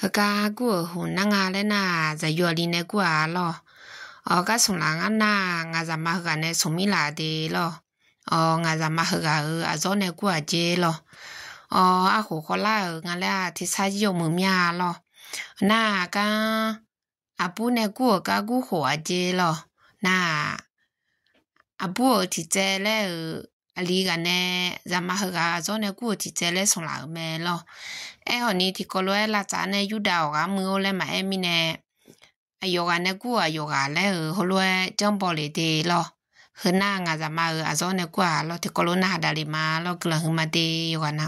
Haka gua hu nanga le na za yoli ne gua lo. Ga sung la nga na nga za ma ga ne sung mi la de lo. Nga za ma ga a zo ne gua je lo. A hu ho la nga le a ti sa yo mu mya lo. Na ga a bu ne gua ga gu ho a je lo. Na a bu ti ze le a li ga ne za ma ga zo ne gua ti ze le sung la me lo. Honi ti kolo e la za ne yu da ga mu le ma e mi ne a yo ga ne gua yo ga le ho lo e jong bo le de lo. Hna nga za ma a zo ne gua lo ti kolo na da li ma lo gla hu ma de yo ga na.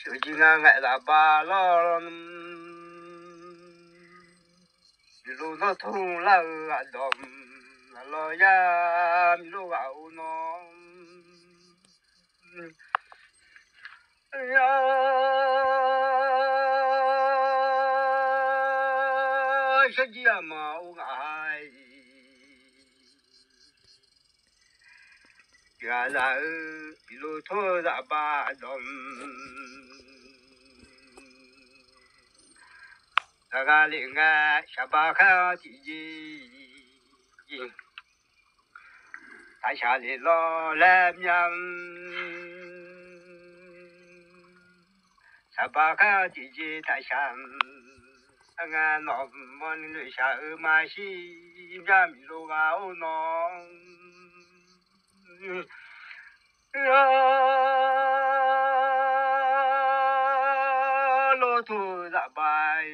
Su ji nga nga la ba lo lu no tu la a dom la lo ya mi lo ga u no ya se ji ma u ai ya la lu tu da ba dom ga li nga sha ba kha ti ji ta sha li lo le myang sha ba kha ti ji ta sha nga no mon lu sha ma shi ya mi lo ga o no ya lo tu da bai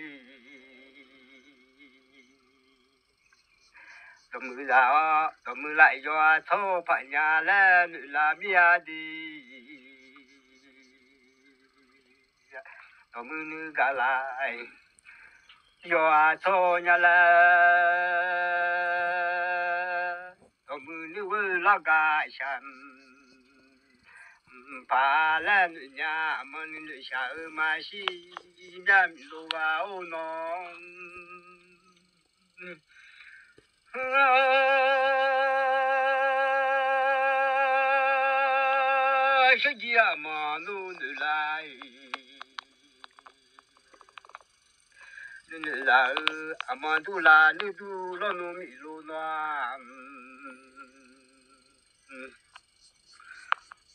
Tầm lại do thô phải nhà lên là bia đi tầm nữ cả lại do thô nhà lên tầm nữ là cả sẵn phá lên nhà mà nữ sợ mà xí ra mi lô vào nó sẽ gì mà nu nữ lại nữ là mà tu là nữ tu lo nu mi lo na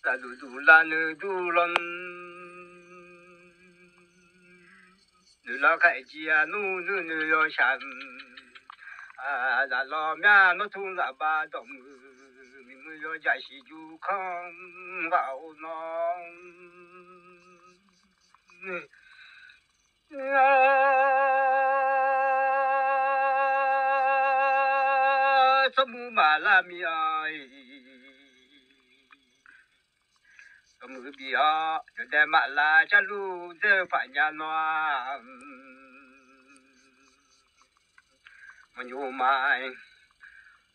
là nữ tu là nữ tu lo nữ là cái gì nu nữ nữ yo shan là lo mẹ nó thun là ba đồng mình mới yo giải sĩ du không vào nó sớm mà làm mi ai sớm bia cho đem mà là cha lu giờ phải nhà nó mà nhiều mai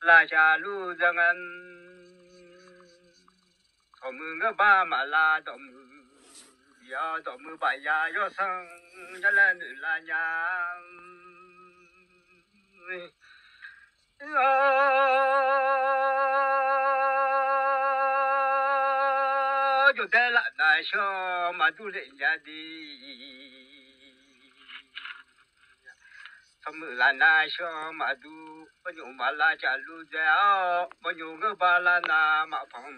là cha lu rằng anh không ngờ ba mà là đồng ya đồng bài ya yo sang ya lên là nhà cho thế là đại cho mà tu luyện ra đi không là đại cho mà tu bao nhiêu mà là cha lu dẻo bao nhiêu cái ba là na mà phong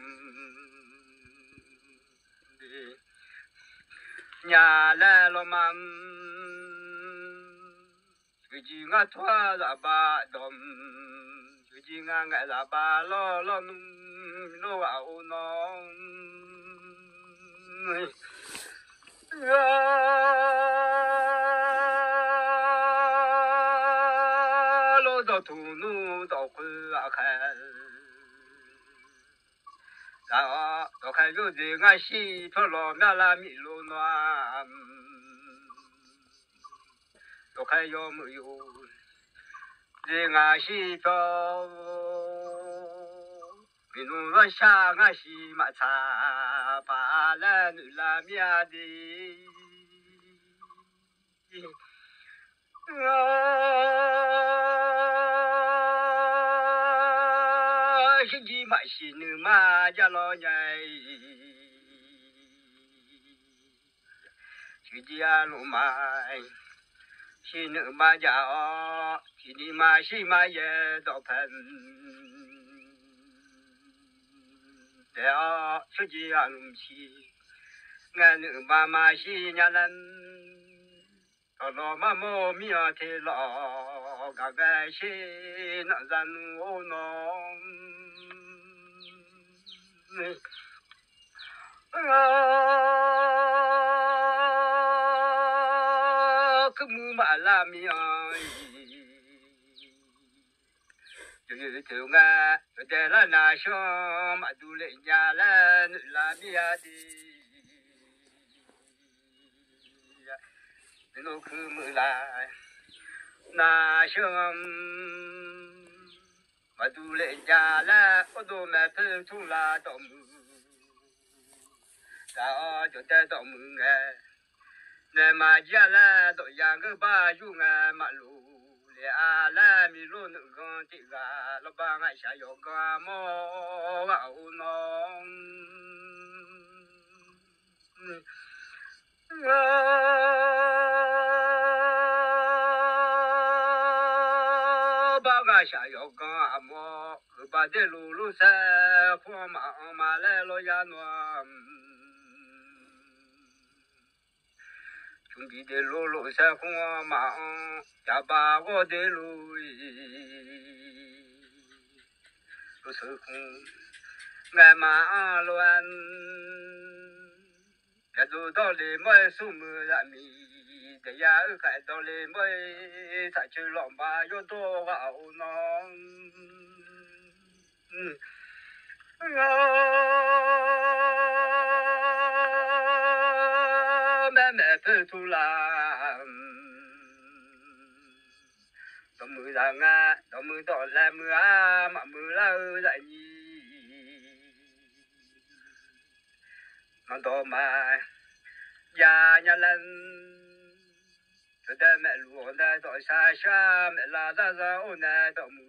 nhà lẽ lo mà cái gì ngã thoa là ba đồng cái gì ngã ngã là ba lo lo nó vào nó lo đó thu nu đó cứ khai đó đó khai rồi gì ngã xí thôi lo mẹ là mi lo nó đó khai yo mu yo gì ngã xí thôi mình nói xa ngã xí mà xa ba lên là mẹ đi xin gì mà xin nữa mà cho lo nhảy xin gì à lo mai 西那马家哦，西你妈西马也到盆，对啊，手机啊弄起，俺那妈妈西伢人，到老妈妈米啊提老，嘎嘎西那人我弄。个木马拉米啊，就是头啊，就在那那上马都来家了，拉米啊的，那个木来那上马都来家了，我都买盆土拉到木。然就带到门哎，那马家来到养个把用哎马路里啊来米路能讲这个老板俺下要干么啊乌弄，把俺下要干么，把这路路塞火马来了呀喏。兄弟的路路山红马，家把我的路路是红，俺马乱，也走到了没什么人米，这呀看到了没，他去老马要多好呢，慢慢走出来，都没人啊，都没到来没啊，嘛没老人你，那到嘛呀呀人，就在马路那到山下，没拉到上那到没。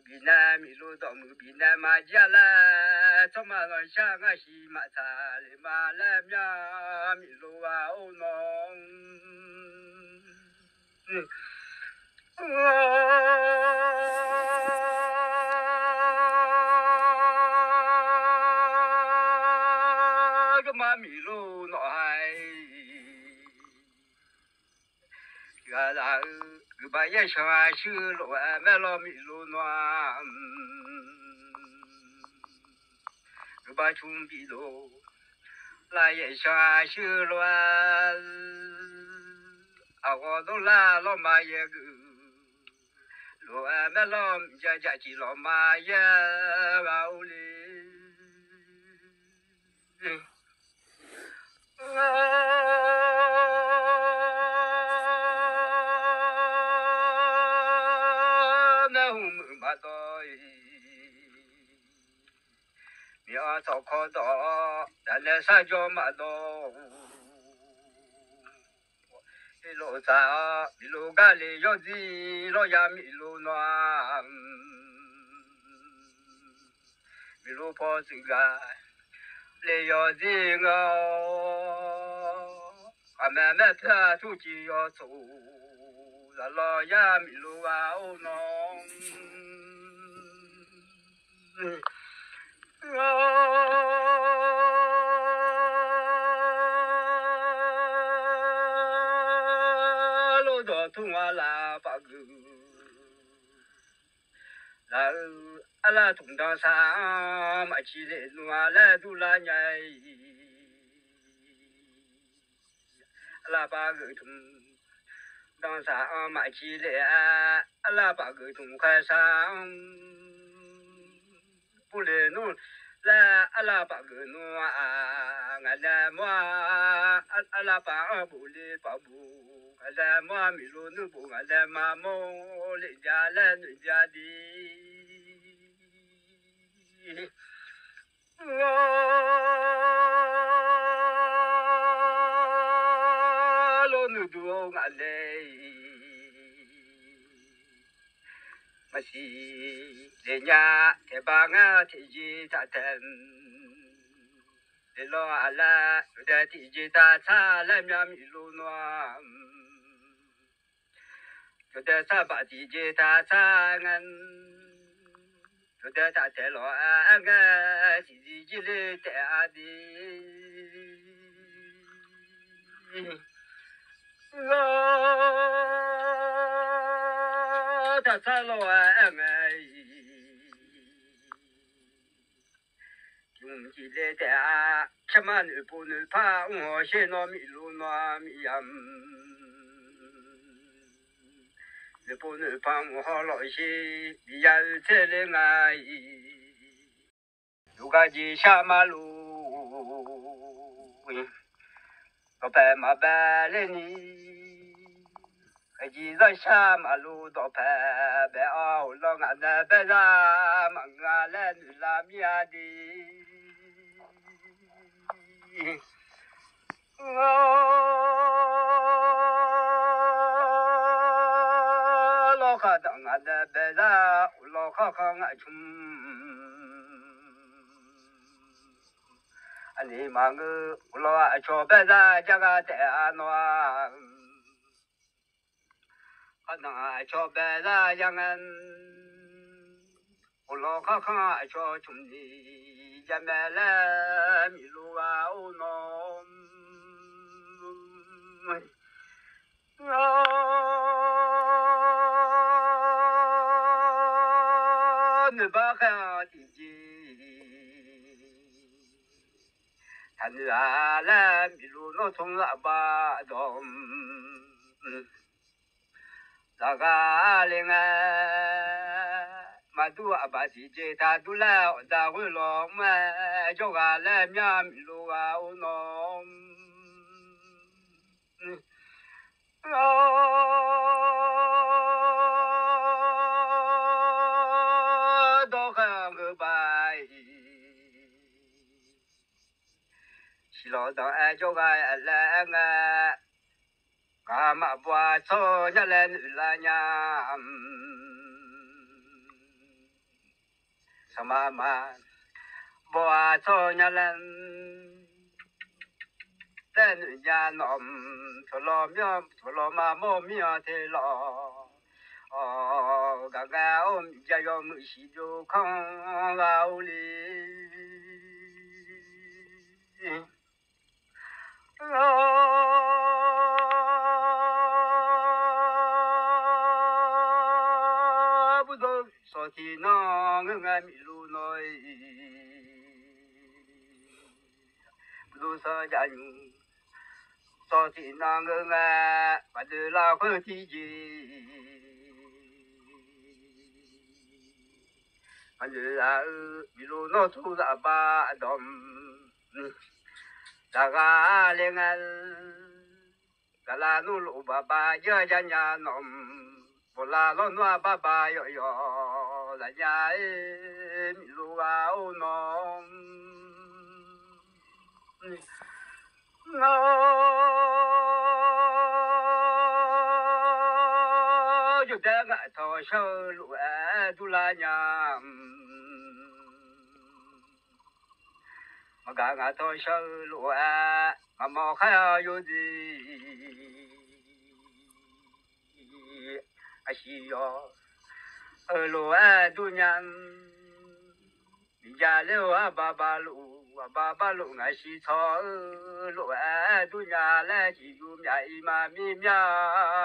比那米路到木比那马家啦，怎么个想个西马查里马来苗米路啊哦喏，个马米路喏嗨，个啦。个把也想啊修路啊，买了米路暖，个把穷比路，那也想啊修路啊，啊我都拉老马也个，路啊买了家去老马也奥哩。苗草靠到，咱那山脚马到，一路上一路干里要子，老呀米路暖，米路跑这个，来要子哦，俺慢慢爬出去要走，老呀米路啊哦喏。路到通啊啦巴个，然后阿拉通到山马起来路啊来都拉伢，阿拉巴个通到山马起来，阿拉巴个通开山。不来弄来阿拉巴个弄啊，俺来么阿拉巴不来巴不，俺来么米路弄不，俺来么么人家来人家的，老弄多俺来。mà si để nhà để bà ngã thì gì ta thân để lo à la để thì gì ta xa làm nhà mi lu noa 就得三把地接他三恩，就得他在老安个自己的带的，他在老安个。用起来的啊，什么女不女怕我先拿米路拿米呀，女不女怕我好老些，米呀这里啊，如果去下马路，我白马白了你，还记得下马路到白白哦，老俺那白啥，忙俺来女拉米呀的。老哈当俺的白啥，老哈哈俺穷，你妈个老啊瞧白啥，家个在安暖，啊那瞧白啥样俺，老哈哈瞧穷的，家买了米路啊哦喏。你把看的姐，他女儿来米路那从那把东，那个另外，马都阿把姐姐他都来，咱会老嘛，叫个来米路啊哦喏。到汉个白，西老当爱叫个来个，干嘛不操人来女来呀？什么嘛，不操人来。在人家那出了名，出了嘛没名的了。哦，刚刚我们家要没事就看奥哩。不都说起那俺米路内，不都说家人。昨天那个啊，把这拉回地界，把这啊，比如那土啥巴东，那个另外，个拉努鲁巴巴要家家弄，不拉罗诺巴巴哟哟，人家米鲁啊哦弄。就在俺头小路哎，都拉娘，我看俺头小路哎，俺们还要有的，啊需要路哎都娘，你家路啊爸爸路。爸爸路俺西草路哎，都伢来几有面一嘛米面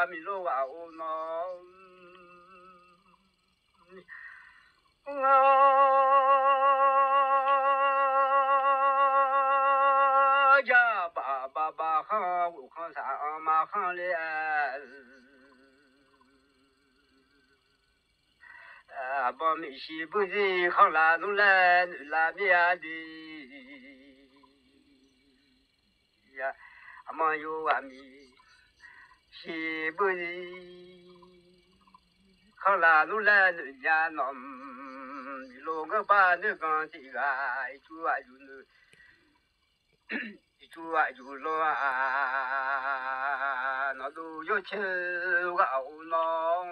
米路啊哦喏，呀爸爸好，我看啥嘛好嘞。把米西不是好拉弄来拉面的呀，阿妈有阿米西不是好拉弄来人家弄，路个把那个这个就啊就那。就啊就咯啊，那都要吃个熬喏。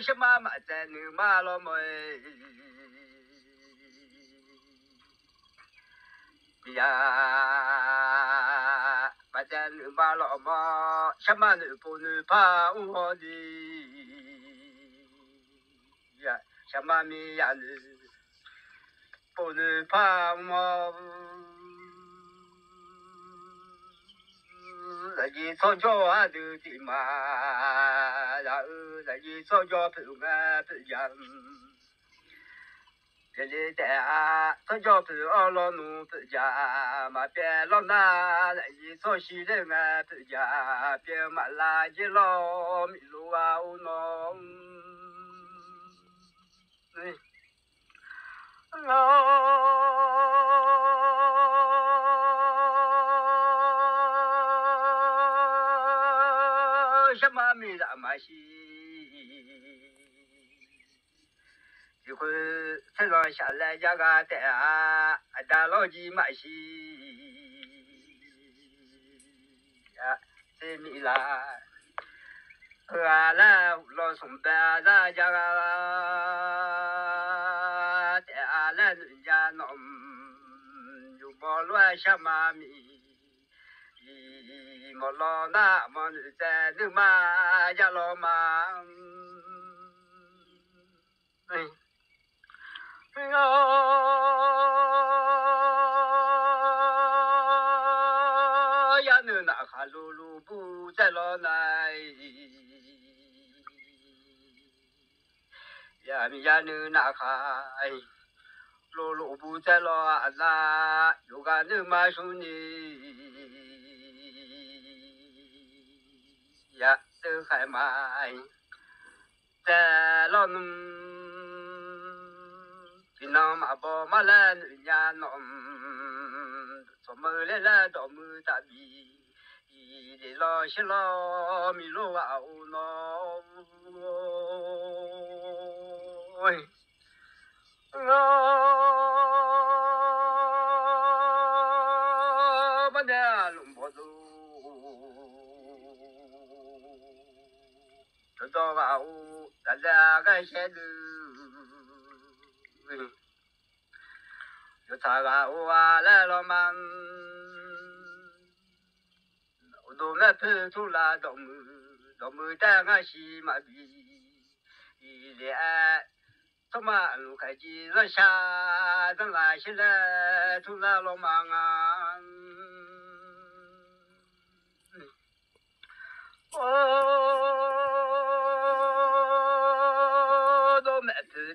什么嘛在你马路没？呀，把咱女把老妈，什么女不女怕我的呀，什么米呀女不女怕我。在你操作啊，都的嘛，然后在你操作不啊不样。这里的啊，操作不二老奴不家，嘛别老那在你操西人啊不家，别嘛垃圾老米路啊乌弄。什么没那么细，一会才让下来家个的啊，打老几嘛细呀，这米啦，和来老送班咱家个的啊，来人家弄，就不乱什么米。莫老那莫女在你妈家老妈，哎呀，呀你那哈路路不在老奶，呀你呀你那哈路路不在老阿那，有个你妈兄弟。呀，都还买，在老农，平常嘛不嘛来人家弄，做么来来到么大比，一来老些老米路啊乌弄，喂，啊，把那弄不走。知道吧？我大家个些都，就查个我啊来了嘛，我都没拍出来都没带个西马比，一来他妈路开机了下，等那些来出来了嘛啊，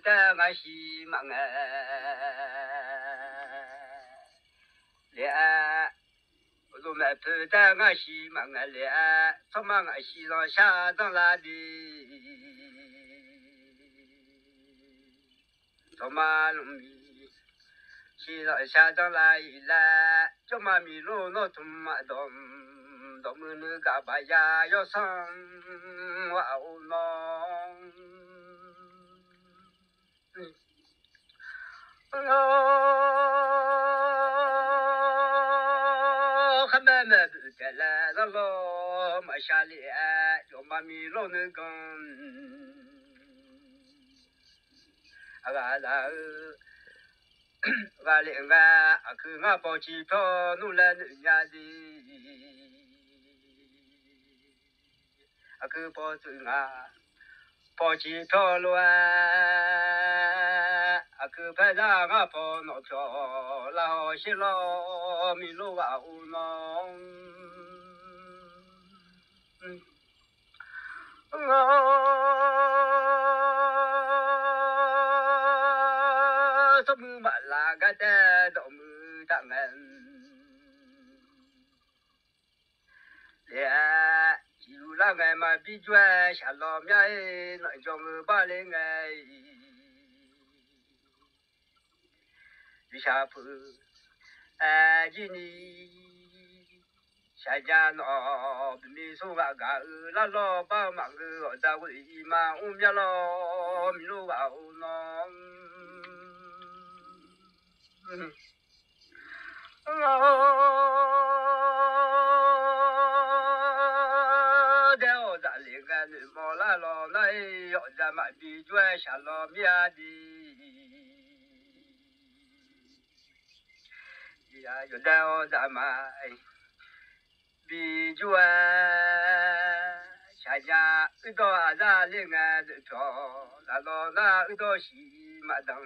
在俺西嘛哎，连我都没陪在俺西嘛哎连，他妈俺西上下等来的，他妈弄米西上下等来一来，他妈米路那他妈东，他们那个把呀要上哇哦弄。还慢慢的在来了咯，没下来，要么米老能干，俺领俺去俺包机票，弄来人家的，去包走俺包机票了去拍上俺包那票，然后些老米路啊乌弄，什么嘛那个的都没当俺，连就那俺嘛比转下老面哎，那叫我把来哎。下坡，今年下家那没说话个，那老爸忙个在为嘛我们老米路啊弄，在我这里个你毛了老那要在嘛比转下老面的。呀，有的哦咱们比住啊，下家遇到啊咱另外的条，那到那遇到西马等。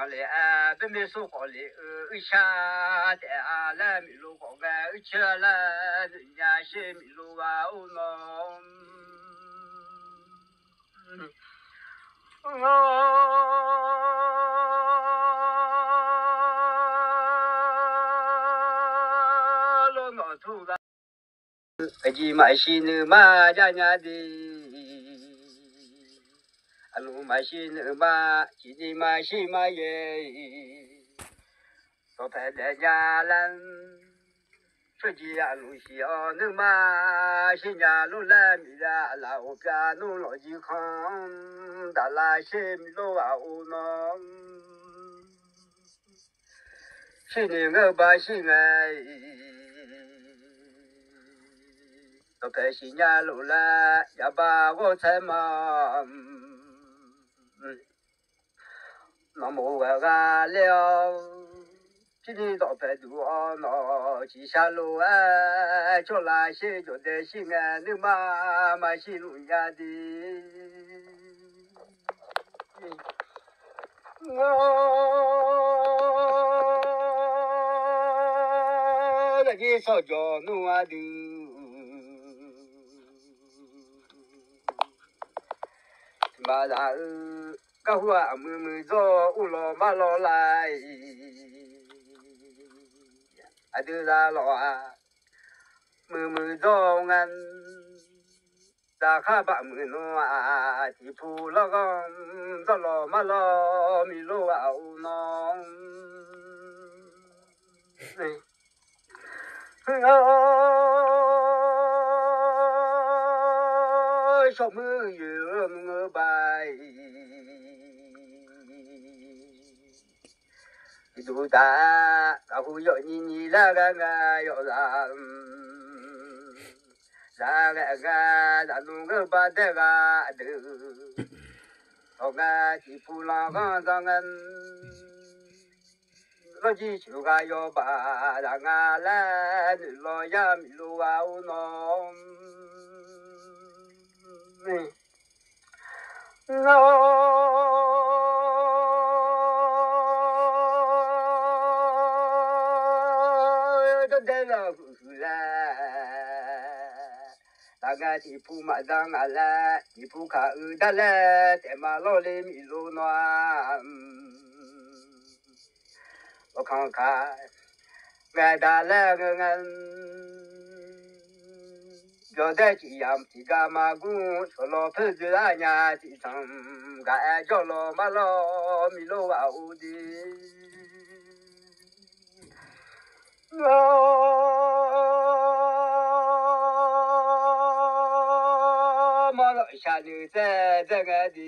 来，别没说好嘞，下的啊来米路好个，吃了人家是米路啊，哦喏，老脑头子，个鸡嘛是你嘛家家的。路嘛是那嘛，自己嘛是嘛耶，多拍点家人，手机啊路西哦，那嘛新家路来米啦，老边弄老几康，达拉些米路啊乌喏，是你我把心哎，多拍新家路来，也把我才嘛。那么我干了，今天早排都熬闹，去下路啊，叫那些叫的心啊，你妈是路家的，我那些少叫弄啊的。马上个话妹妹做乌罗马罗来，啊对啦罗啊，妹妹做俺，大卡巴妹诺啊，地铺老公做罗马罗米罗啊乌诺，小妹有我拜。都打，然后要你那个要让，那个弄个把这个的，我个地铺浪刚上个，老几就个要把让俺来老呀米路啊乌弄，大家地铺马上啊来，地铺卡的来，在马路里米路暖。我看看，俺大来个俺，要在这样这个马公，说老婆子俺家的上，俺叫老马老米路啊乌的。马老下牛在这个的，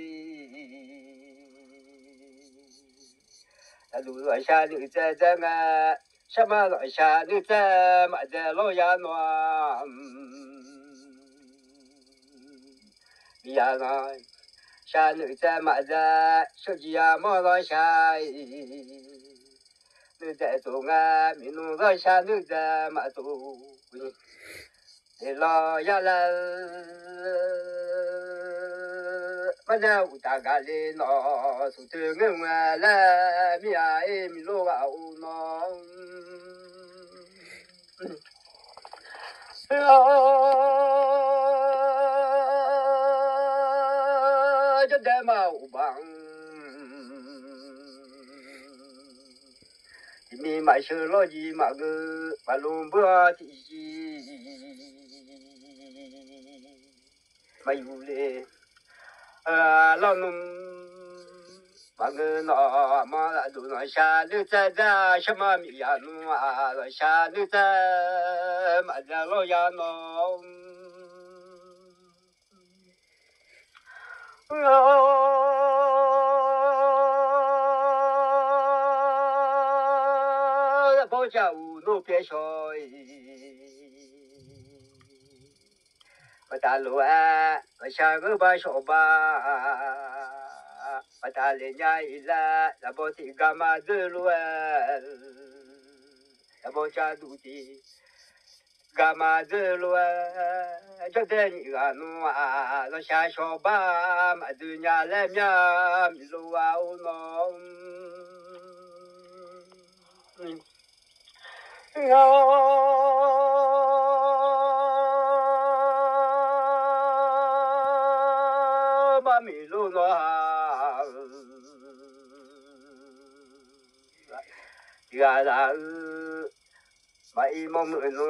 路老下牛在这个，什么老下牛在马在老呀暖，呀那下牛在马在手机呀马老下。你在做啊，民农老下你在嘛做？你老呀啦，我在乌达嘎里闹，从这个我来米啊哎米罗啊乌闹，就在嘛乌邦。你买手老几嘛个把龙波的没有嘞，老农嘛个那嘛那都那下牛在什么米呀农啊，那下牛在嘛在老呀农，包家务路边小，我大路啊，我下个把小巴，我 ta le nya ila la bo ti gama de lo la bo cha du ti gama de lo cho de ni ga nu a lo sha sho ba ma du nya le mya mi lo wa o no ba mi lo no ya la mai mong no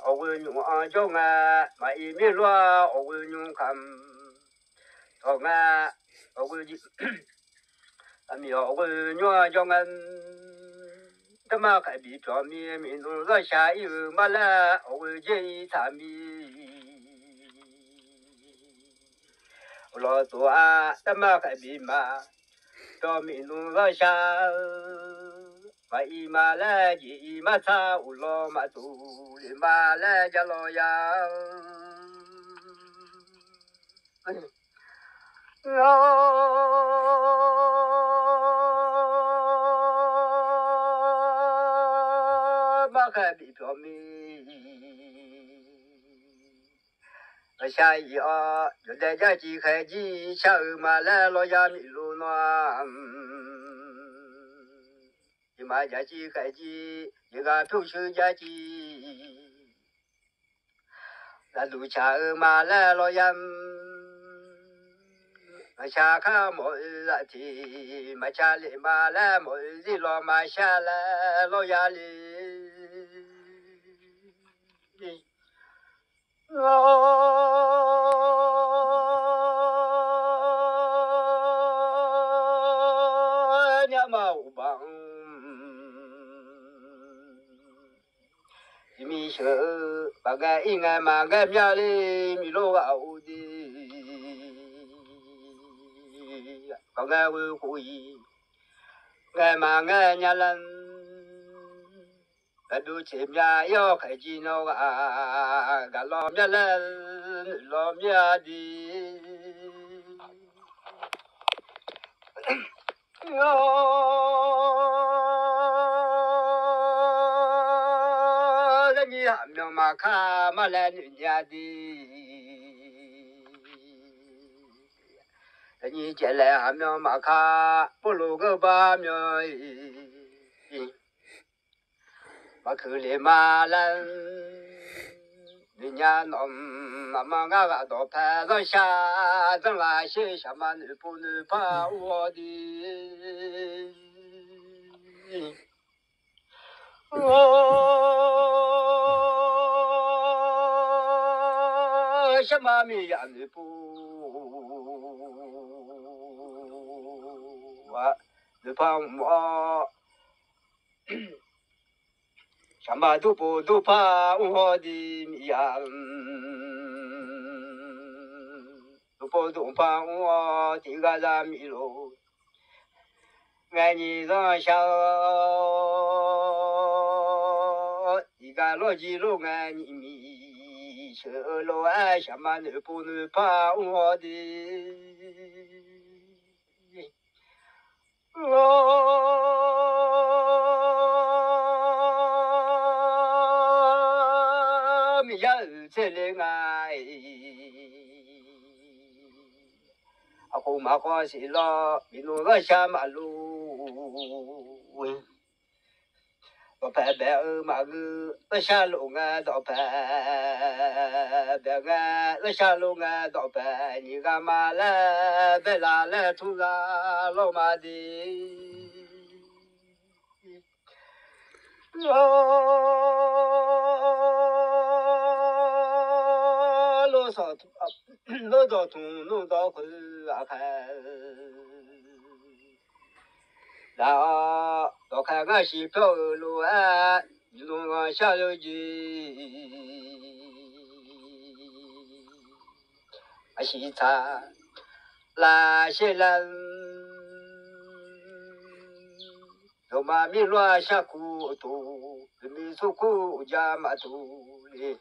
o wen yu a jo nga mai mi lo o wen yu kam o nga o wen ji mi o wen yu a jo nga ta ma kai bi cho mi mi no ra sha yu ma la o wen ji ta mi lo to a ta ma kai bi ma cho mi no ra sha ma i ma la ji ma ta u lo ma tu li ma la ja lo ya ma ka bi cho mi a sha yi a yo de ja ji khai ji sha ma la lo ya mi lu no ma gia chi khai chi ye ga thu shu gia chi la lu cha ma la lo yam ma cha kha mo la ti ma cha le ma la mo zi lo ma sha la lo ya li nya ma u bang mi sơ ba ga i nga ma ga mya li mi lo ga u di ba ga wu ku yi nga ma nga nya lan ba du che mya yo khai ji no ga lo mya lan lo mya di yo ni ha myo ma kha ma la ni nya di ni che le ha myo ma kha pu lu ge ba myo ma khu le ma lan ni nya nom ma ma ga ga do pa do sha zeng la xie sha ma ni pu ni pa wo di什么米呀你不啊？你帮我什么都不怕我的米呀，都怕我的个人米喽，爱你让小。一个罗吉罗爱你米，车罗爱什么你不能怕我的，米呀这里爱，啊后马关系了，米诺个下马路。我拍拍马个，我下路啊倒拍，别个我下路啊倒拍，你干嘛来？别拉来土啊老马的，路上路到通路到回啊看。然后我看看西漂路啊，一路往下游去，啊西茶那些人，有嘛米罗下苦土，米出苦家嘛土哩，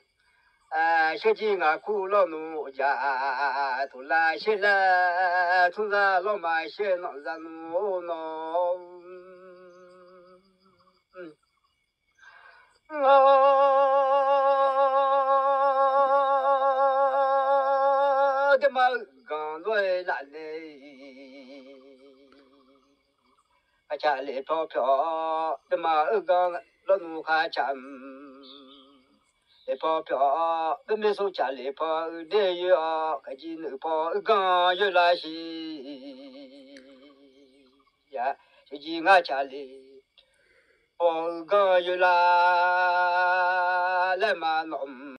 学经啊苦劳奴家，图拉些了，图拉老马些那啥奴喏，我的妈刚来来嘞，家里飘飘，的妈刚老奴还讲。跑飘，没送家里跑，的哟，赶紧能跑，刚有那些呀，就进俺家里，跑刚有那来嘛弄。